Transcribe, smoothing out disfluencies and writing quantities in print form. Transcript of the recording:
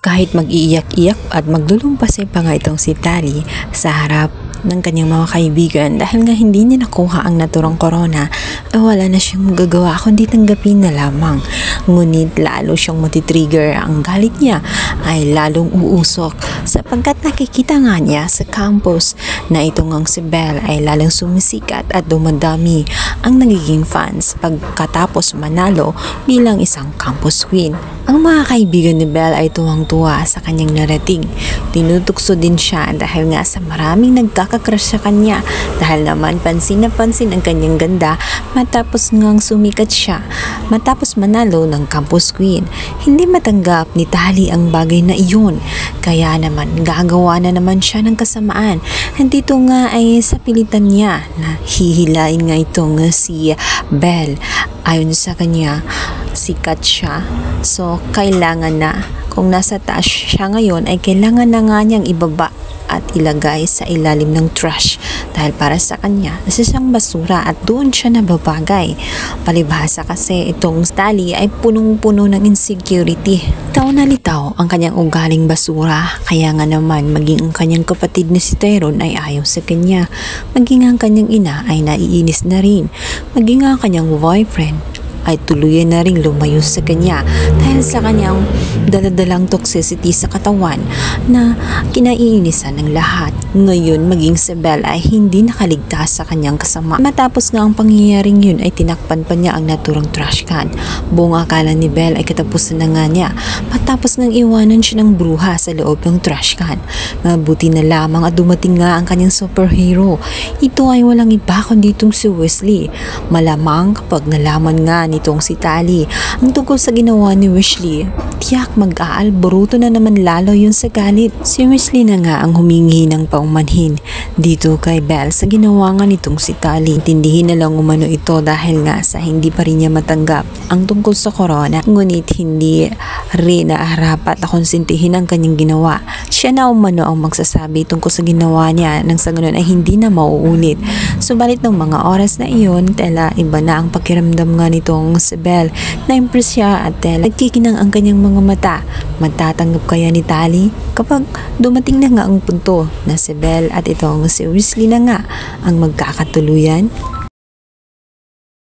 Kahit mag-iiyak-iyak at maglulumpasay pa nga itong si Tali sa harap ng kanyang mga kaibigan dahil nga hindi niya nakuha ang naturang corona, wala na siyang magagawa kundi tanggapin na lamang. Ngunit lalo siyang matitrigger, ang galit niya ay lalong uusok sapagkat nakikita nga niya sa campus na itong ang si Belle ay lalong sumisikat at dumadami ang nagiging fans pagkatapos manalo bilang isang campus queen. Ang mga kaibigan ni Belle ay tuwang-tuwa sa kanyang narating. Tinutukso din siya dahil nga sa maraming nagkakakrush sa kanya dahil naman pansin na pansin ang kanyang ganda matapos ngang sumikat siya matapos manalo ng campus queen. Hindi matanggap ni Tali ang bagay na iyon kaya naman gagawa na naman siya ng kasamaan. Dito nga ay sa pilitan niya na hihilain nga itong si Belle. Ayon sa kanya, sikat siya. So, kailangan na, kung nasa taas siya ngayon, ay kailangan na nga niyang ibaba at ilagay sa ilalim ng trash dahil para sa kanya, nasasang basura at doon siya nababagay. Palibhasa kasi itong Tali ay punong-puno ng insecurity. Litaw na litaw ang kanyang ugaling basura, kaya nga naman maging ang kanyang kapatid na si Tyrone ay ayaw sa kanya. Maging ang kanyang ina ay naiinis na rin. Maging ang kanyang boyfriend ay tuluyan na ring lumayo sa kanya dahil sa kanyang daladalang toxicity sa katawan na kinaiinisan ng lahat. Ngayon, maging si Belle ay hindi nakaligtas sa kanyang kasama. Matapos nga ang pangyayaring yun ay tinakpan pa niya ang naturang trash can. Buong akala ni Belle ay katapusan na nga niya matapos ngang iwanan siya ng bruha sa loob ng trash can. Mabuti na lamang at dumating nga ang kanyang superhero. Ito ay walang iba kundi itong si Wesley. Malamang kapag nalaman nga nitong si Tali ang tungkol sa ginawa ni Wesley, tiyak mag-aalboruto na naman lalo yun sa galit. Si Wesley na nga ang humingi ng paumanhin dito kay Belle sa ginawa nga nitong si Tali. Tindihin na lang umano ito dahil nga sa hindi pa rin niya matanggap ang tungkol sa corona, ngunit hindi rin naarapat na konsintihin ang kanyang ginawa. Siya na umano ang magsasabi tungkol sa ginawa niya nang sa ganun ay hindi na mauulit. Subalit ng mga oras na iyon, tela iba na ang pakiramdam nga nitong si Belle. Na-impress siya at nagkikinang ang kanyang mga mata. Matatanggap kaya ni Tali kapag dumating na nga ang punto na si Belle at itong si Wesley na nga ang magkakatuluyan?